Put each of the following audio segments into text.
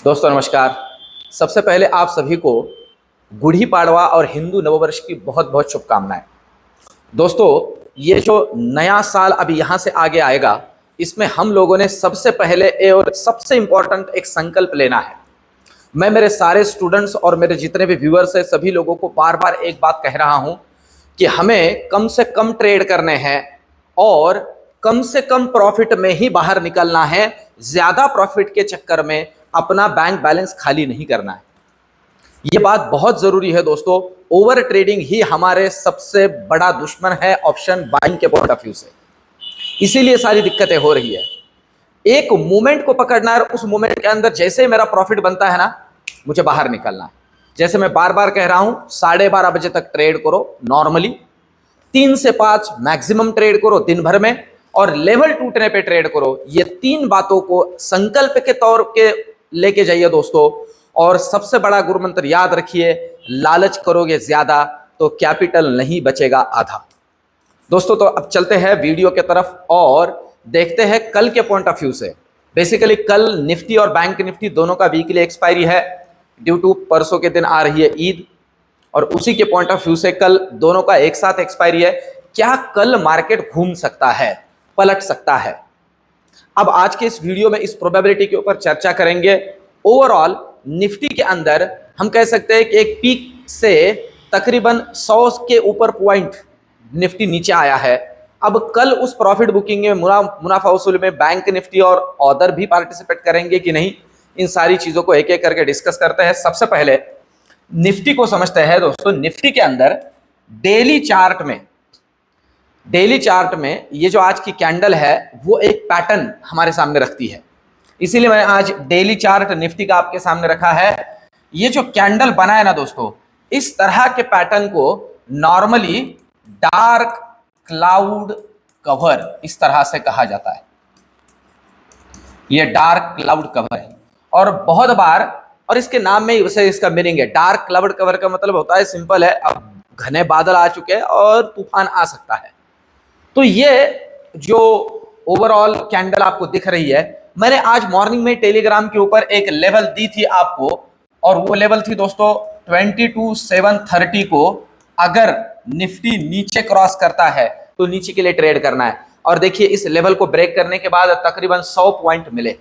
दोस्तों नमस्कार। सबसे पहले आप सभी को गुड़ी पाड़वा और हिंदू नववर्ष की बहुत बहुत शुभकामनाएं। दोस्तों ये जो नया साल अभी यहाँ से आगे आएगा, इसमें हम लोगों ने सबसे पहले और सबसे इम्पोर्टेंट एक संकल्प लेना है। मैं मेरे सारे स्टूडेंट्स और मेरे जितने भी व्यूअर्स हैं सभी लोगों को बार बार एक बात कह रहा हूँ कि हमें कम से कम ट्रेड करने हैं और कम से कम प्रॉफिट में ही बाहर निकलना है। ज़्यादा प्रॉफिट के चक्कर में अपना बैंक बैलेंस खाली नहीं करना है। ये बात बहुत ज़रूरी है दोस्तों। ओवर ट्रेडिंग ही हमारे सबसे बड़ा दुश्मन है ऑप्शन बाइंग के पॉइंट ऑफ व्यू से। इसीलिए सारी दिक्कतें हो रही है। एक मोमेंट को पकड़ना है, उस मोमेंट के अंदर जैसे ही मेरा प्रॉफिट बनता है ना, मुझे बाहर निकलना है। जैसे मैं बार बार कह रहा हूं, 12:30 बजे तक ट्रेड करो नॉर्मली, 3 से 5 मैक्सिमम ट्रेड करो दिन भर में, और लेवल टूटने पे ट्रेड करो। ये 3 बातों को संकल्प के तौर के लेके जाइए दोस्तों। और सबसे बड़ा गुरु मंत्र याद रखिए, लालच करोगे ज्यादा तो कैपिटल नहीं बचेगा आधा। दोस्तों तो अब चलते हैं वीडियो के तरफ और देखते हैं कल के पॉइंट ऑफ व्यू से। बेसिकली कल निफ्टी और बैंक निफ्टी दोनों का वीकली एक्सपायरी है, ड्यू टू परसों के दिन आ रही है ईद, और उसी के पॉइंट ऑफ व्यू से कल दोनों का एक साथ एक्सपायरी है। क्या कल मार्केट घूम सकता है, पलट सकता है? अब आज के इस वीडियो में इस प्रोबेबिलिटी के ऊपर चर्चा करेंगे। ओवरऑल निफ्टी के अंदर हम कह सकते हैं कि एक पीक से तकरीबन 100 के ऊपर पॉइंट निफ्टी नीचे आया है। अब कल उस प्रॉफिट बुकिंग में मुनाफा वसूली में बैंक निफ्टी और अदर भी पार्टिसिपेट करेंगे कि नहीं, इन सारी चीजों को एक एक करके डिस्कस करते हैं। सबसे पहले निफ्टी को समझते हैं दोस्तों। निफ्टी के अंदर डेली चार्ट में ये जो आज की कैंडल है वो एक पैटर्न हमारे सामने रखती है। इसीलिए मैं आज डेली चार्ट निफ्टी का आपके सामने रखा है। ये जो कैंडल बना है ना दोस्तों, इस तरह के पैटर्न को नॉर्मली डार्क क्लाउड कवर इस तरह से कहा जाता है। ये डार्क क्लाउड कवर है और बहुत बार, और इसके नाम में ही वैसे इसका मीनिंग है। डार्क क्लाउड कवर का मतलब होता है, सिंपल है, अब घने बादल आ चुके हैं और तूफान आ सकता है। तो ये जो ओवरऑल कैंडल आपको दिख रही है, मैंने आज मॉर्निंग में टेलीग्राम के ऊपर एक लेवल दी थी आपको, और वो लेवल थी दोस्तों 22,730 को। अगर निफ्टी नीचे क्रॉस करता है तो नीचे के लिए ट्रेड करना है। और देखिए इस लेवल को ब्रेक करने के बाद तकरीबन 100 पॉइंट मिले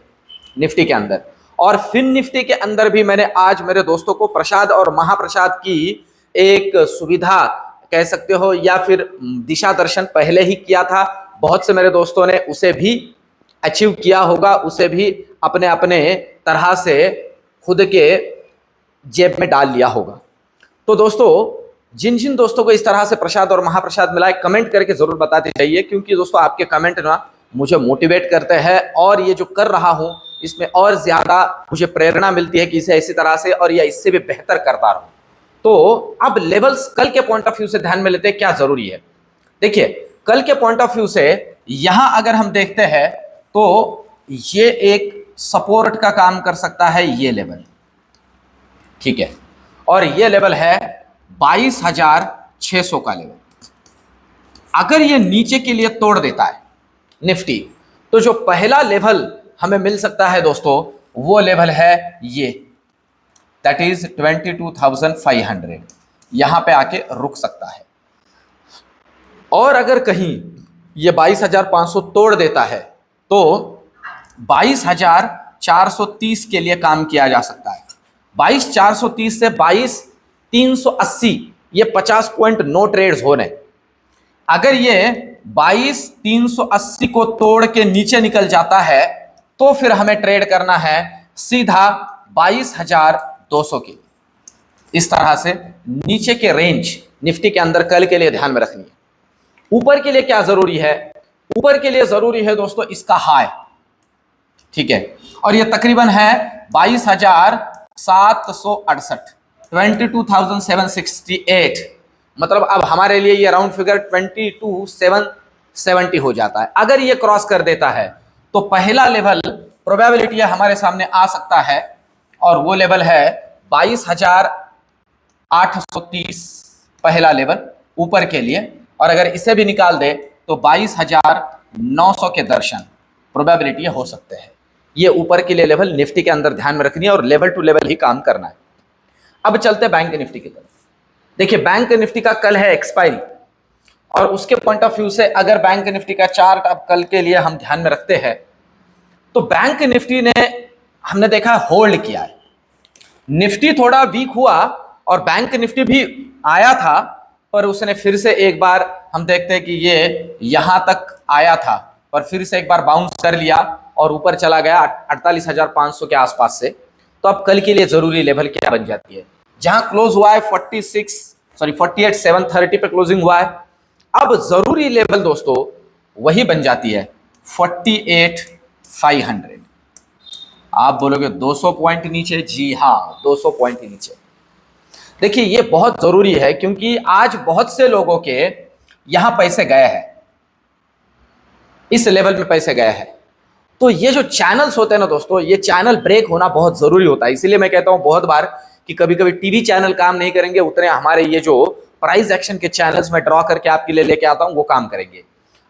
निफ्टी के अंदर। और फिर निफ्टी के अंदर भी मैंने आज मेरे दोस्तों को प्रसाद और महाप्रसाद की एक सुविधा कह सकते हो या फिर दिशा दर्शन पहले ही किया था। बहुत से मेरे दोस्तों ने उसे भी अचीव किया होगा, उसे भी अपने अपने तरह से खुद के जेब में डाल लिया होगा। तो दोस्तों जिन जिन दोस्तों को इस तरह से प्रसाद और महाप्रसाद मिला है, कमेंट करके जरूर बताते जाइए, क्योंकि दोस्तों आपके कमेंट ना मुझे मोटिवेट करते हैं और ये जो कर रहा हूं इसमें और ज्यादा मुझे प्रेरणा मिलती है कि इसे इसी तरह से और या इससे भी बेहतर करता रहूं। तो अब लेवल्स कल के पॉइंट ऑफ व्यू से ध्यान में लेते हैं, क्या जरूरी है। देखिए कल के पॉइंट ऑफ व्यू से यहां अगर हम देखते हैं तो ये एक सपोर्ट का काम कर सकता है, ये लेवल, ठीक है, और ये लेवल है 22,600 का लेवल। अगर ये नीचे के लिए तोड़ देता है निफ्टी, तो जो पहला लेवल हमें मिल सकता है दोस्तों वो लेवल है ये, दैट इज 22,500। यहां पे आके रुक सकता है। और अगर कहीं ये 22,500 तोड़ देता है तो 22,430 के लिए काम किया जा सकता है। 22,430 से 22,380, ये 50 पॉइंट नो ट्रेड्स हो रहे। अगर ये 22,380 को तोड़ के नीचे निकल जाता है तो फिर हमें ट्रेड करना है सीधा 22,200 की। इस तरह से नीचे के रेंज निफ्टी के अंदर कल के लिए ध्यान में रखनी है। ऊपर के लिए क्या जरूरी है? ऊपर के लिए जरूरी है दोस्तों इसका हाई, ठीक है, और ये तकरीबन है 22,768, 22,768। मतलब अब हमारे लिए ये राउंड फिगर 22,770 हो जाता है। अगर ये क्रॉस कर देता है तो पहला लेवल प्रोबेबिलिटी हमारे सामने आ सकता है, और वो लेवल है 22,830 पहला लेवल ऊपर के लिए। और अगर इसे भी निकाल दे तो 22,900 के दर्शन प्रोबेबिलिटी हो सकते हैं। ये ऊपर के लिए लेवल निफ्टी के अंदर ध्यान में रखनी है और लेवल टू लेवल ही काम करना है। अब चलते हैं बैंक निफ्टी की तरफ। देखिए बैंक निफ्टी का कल है एक्सपायरी, और उसके पॉइंट ऑफ व्यू से अगर बैंक निफ्टी का चार्ट अब कल के लिए हम ध्यान में रखते हैं तो बैंक निफ्टी ने हमने देखा होल्ड किया है। निफ्टी थोड़ा वीक हुआ और बैंक निफ्टी भी आया था, पर उसने फिर से एक बार हम देखते हैं कि ये यहां तक आया था पर फिर से एक बार बाउंस कर लिया और ऊपर चला गया 48,500 के आसपास से। तो अब कल के लिए जरूरी लेवल क्या बन जाती है, जहां क्लोज हुआ है 48,730 पे क्लोजिंग हुआ है। अब जरूरी लेवल दोस्तों वही बन जाती है 48,500। आप बोलोगे 200 पॉइंट नीचे, जी हाँ 200 पॉइंट नीचे। देखिए ये बहुत जरूरी है क्योंकि आज बहुत से लोगों के यहां पैसे गए हैं, इस लेवल में पैसे गए हैं। तो ये जो चैनल्स होते हैं ना दोस्तों, ये चैनल ब्रेक होना बहुत जरूरी होता है। इसीलिए मैं कहता हूं बहुत बार कि कभी कभी टीवी चैनल काम नहीं करेंगे, उतने हमारे ये जो प्राइस एक्शन के चैनल्स में ड्रॉ करके आपके लिए लेके आता हूं वो काम करेंगे।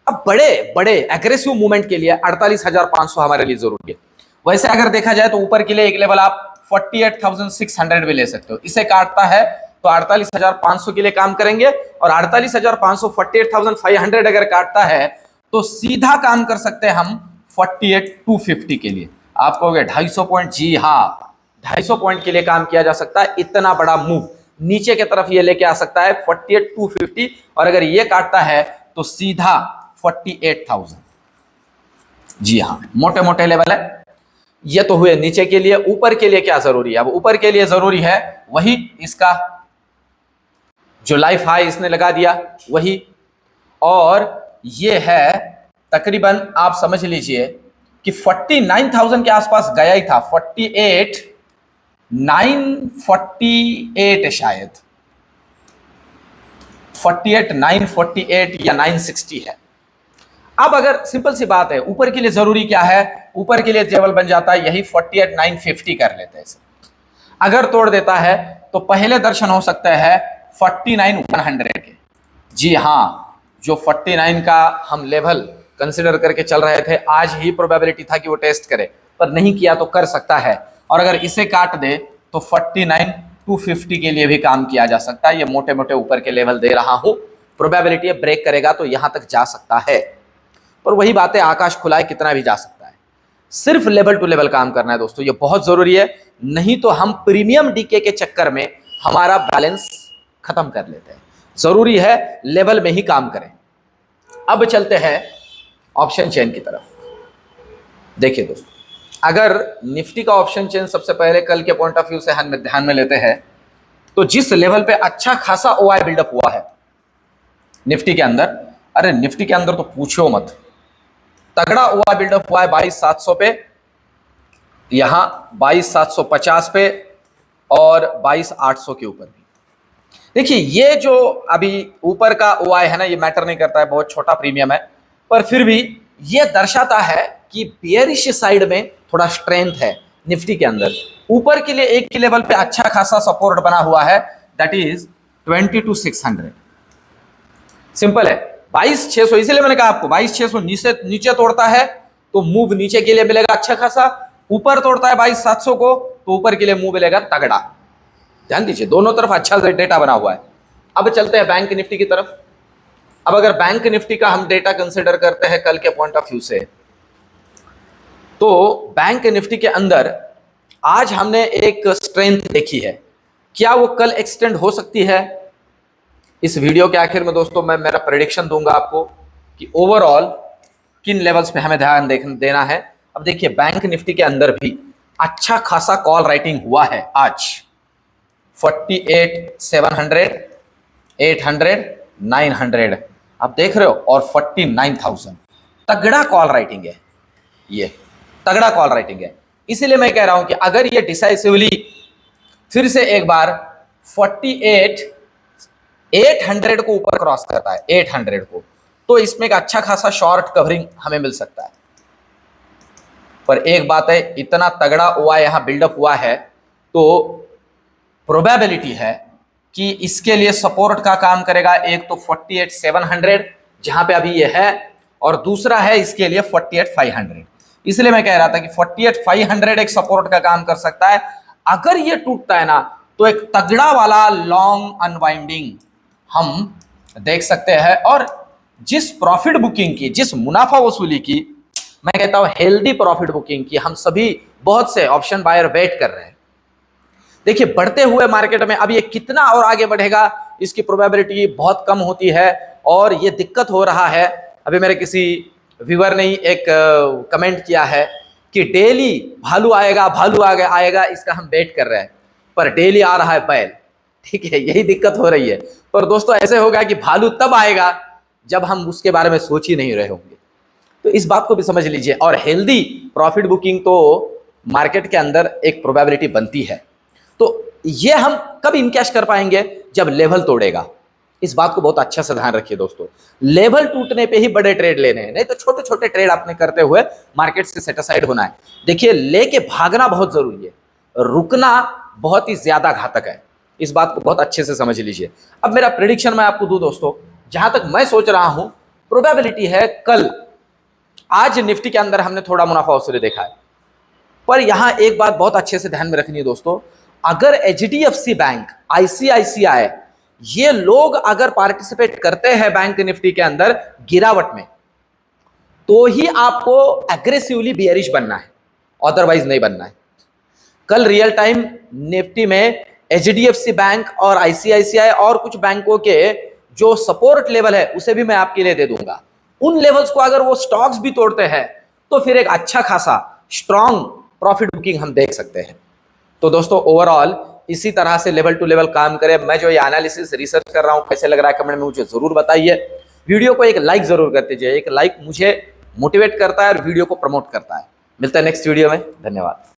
अब बड़े बड़े एग्रेसिव मूवमेंट के लिए 48,500 हमारे लिए जरूरी है। वैसे अगर देखा जाए तो ऊपर के लिए एक लेवल आप 48,600 भी ले सकते हो, इसे काटता है तो 48,500 के लिए काम करेंगे, और 48,500 48,500 अगर काटता है तो सीधा काम कर सकते हैं हम 48,250 के लिए। आप कहोगे 250 पॉइंट, जी हाँ 250 पॉइंट के लिए काम किया जा सकता है। इतना बड़ा मूव नीचे की तरफ ये लेके आ सकता है 48,250, और अगर ये काटता है तो सीधा 48,000। जी हाँ मोटे मोटे लेवल है। ये तो हुए नीचे के लिए। ऊपर के लिए क्या जरूरी है, अब ऊपर के लिए जरूरी है वही इसका जो लाइफ हाई इसने लगा दिया वही, और ये है तकरीबन आप समझ लीजिए कि 49,000 के आसपास गया ही था, 48,948 शायद 48,948 या 960 है। अब अगर सिंपल सी बात है ऊपर के लिए जरूरी क्या है, ऊपर के लिए लेवल बन जाता है यही 48,950 कर लेते हैं। अगर तोड़ देता है तो पहले दर्शन हो सकता है 49,100 के। जी हाँ जो 49 का हम लेवल कंसिडर करके चल रहे थे, आज ही प्रोबेबिलिटी था कि वो टेस्ट करे, पर नहीं किया तो कर सकता है। और अगर इसे काट दे तो 49,250 के लिए भी काम किया जा सकता है। ये मोटे मोटे ऊपर के लेवल दे रहा हूं, प्रोबेबिलिटी ब्रेक करेगा तो यहां तक जा सकता है, पर वही बात है आकाश खुला है कितना भी जा सकता है। सिर्फ लेवल टू लेवल काम करना है दोस्तों, ये बहुत जरूरी है, नहीं तो हम प्रीमियम डीके के चक्कर में हमारा बैलेंस खत्म कर लेते हैं। जरूरी है लेवल में ही काम करें। अब चलते हैं ऑप्शन चेन की तरफ। देखिए दोस्तों अगर निफ्टी का ऑप्शन चेन सबसे पहले कल के पॉइंट ऑफ व्यू से हम ध्यान में लेते हैं तो जिस लेवल पे अच्छा खासा ओआई बिल्डअप हुआ है निफ्टी के अंदर, अरे निफ्टी के अंदर तो पूछो मत, तगड़ा ओआई बिल्डअप हुआ है 22,700 पे, यहां 22,750 पे और 22,800 के ऊपर भी। देखिए ये जो अभी ऊपर का ओआई है ना, ये मैटर नहीं करता है, बहुत छोटा प्रीमियम है, पर फिर भी ये दर्शाता है कि बेयरिश साइड में थोड़ा स्ट्रेंथ है निफ्टी के अंदर। ऊपर के लिए एक के लेवल पे अच्छा खासा सपोर्ट बना हुआ है, दैट इज 22,600। सिंपल है 22,600, इसीलिए मैंने कहा आपको 22,600 नीचे तोड़ता है तो मूव नीचे के लिए मिलेगा अच्छा खासा, ऊपर तोड़ता है 22,700 को तो ऊपर के लिए मूव मिलेगा तगड़ा। ध्यान दीजिए दोनों तरफ अच्छा डेटा बना हुआ है। अब चलते हैं बैंक निफ्टी की तरफ। अब अगर बैंक निफ्टी का हम डेटा कंसिडर करते हैं कल के पॉइंट ऑफ व्यू से, तो बैंक निफ्टी के अंदर आज हमने एक स्ट्रेंथ देखी है, क्या वो कल एक्सटेंड हो सकती है? इस वीडियो के आखिर में दोस्तों मैं मेरा प्रेडिक्शन दूंगा आपको कि ओवरऑल किन लेवल्स पे हमें ध्यान देना है। अब देखिए बैंक निफ्टी के अंदर भी अच्छा खासा कॉल राइटिंग हुआ है आज, 48,700, 800, 900 आप देख रहे हो, और 49,000 तगड़ा कॉल राइटिंग है, ये तगड़ा कॉल राइटिंग है। इसीलिए मैं कह रहा हूं कि अगर ये डिसाइसिवली फिर से एक बार 48,800 को ऊपर क्रॉस करता है, 800 को, तो इसमें एक अच्छा खासा शॉर्ट कवरिंग हमें मिल सकता है। पर एक बात है, इतना तगड़ा ओआई यहां बिल्डअप हुआ है तो प्रोबेबिलिटी है कि इसके लिए सपोर्ट का काम करेगा। एक तो 48,700 जहां पे अभी ये है, और दूसरा है इसके लिए 48,500। इसलिए मैं कह रहा था कि 48,500 एक सपोर्ट का काम कर सकता है। अगर ये टूटता है ना तो एक तगड़ा वाला लॉन्ग अनवाइंडिंग हम देख सकते हैं। और जिस प्रॉफिट बुकिंग की, जिस मुनाफा वसूली की, मैं कहता हूं हेल्दी प्रॉफिट बुकिंग की हम सभी बहुत से ऑप्शन बायर वेट कर रहे हैं। देखिए बढ़ते हुए मार्केट में अब ये कितना और आगे बढ़ेगा इसकी प्रोबेबिलिटी बहुत कम होती है और ये दिक्कत हो रहा है। अभी मेरे किसी व्यूअर ने एक कमेंट किया है कि डेली भालू आएगा, भालू आगे आएगा, इसका हम वेट कर रहे हैं, पर डेली आ रहा है बैल। ठीक है, यही दिक्कत हो रही है। पर दोस्तों ऐसे होगा कि भालू तब आएगा जब हम उसके बारे में सोच ही नहीं रहे होंगे। तो इस बात को भी समझ लीजिए। और हेल्दी प्रॉफिट बुकिंग तो मार्केट के अंदर एक प्रोबेबिलिटी बनती है। तो ये हम कब इनकैश कर पाएंगे? जब लेवल तोड़ेगा। इस बात को बहुत अच्छा से ध्यान रखिए दोस्तों, लेवल टूटने पे ही बड़े ट्रेड लेने हैं, नहीं तो छोटे छोटे ट्रेड आपने करते हुए मार्केट से सेटिस्फाइड होना है। देखिए लेके भागना बहुत जरूरी है, रुकना बहुत ही ज्यादा घातक है। इस बात को बहुत अच्छे से समझ लीजिए। अब मेरा प्रेडिक्शन मैं आपको दूं दोस्तों, जहां तक मैं सोच रहा हूं प्रोबेबिलिटी है कल, आज निफ्टी के अंदर हमने थोड़ा मुनाफा वसूली देखा है, पर यहां एक बात बहुत अच्छे से ध्यान में रखनी है दोस्तों, अगर एचडीएफसी बैंक, आईसीआईसीआई, ये लोग अगर पार्टिसिपेट करते हैं बैंक निफ्टी के अंदर गिरावट में, तो ही आपको एग्रेसिवली बियरिश बनना है, अदरवाइज नहीं बनना है। कल रियल टाइम निफ्टी में एचडीएफसी बैंक और आईसीआईसीआई और कुछ बैंकों के जो सपोर्ट लेवल है उसे भी मैं आपके लिए दे दूंगा। उन लेवल्स को अगर वो स्टॉक्स भी तोड़ते हैं तो फिर एक अच्छा खासा स्ट्रॉन्ग प्रॉफिट बुकिंग हम देख सकते हैं। तो दोस्तों ओवरऑल इसी तरह से लेवल टू लेवल काम करें। मैं जो ये एनालिसिस रिसर्च कर रहा हूं कैसे लग रहा है कमेंट में मुझे जरूर बताइए। वीडियो को एक लाइक जरूर कर दीजिए, एक लाइक मुझे मोटिवेट करता है और वीडियो को प्रमोट करता है। मिलता है नेक्स्ट वीडियो में, धन्यवाद।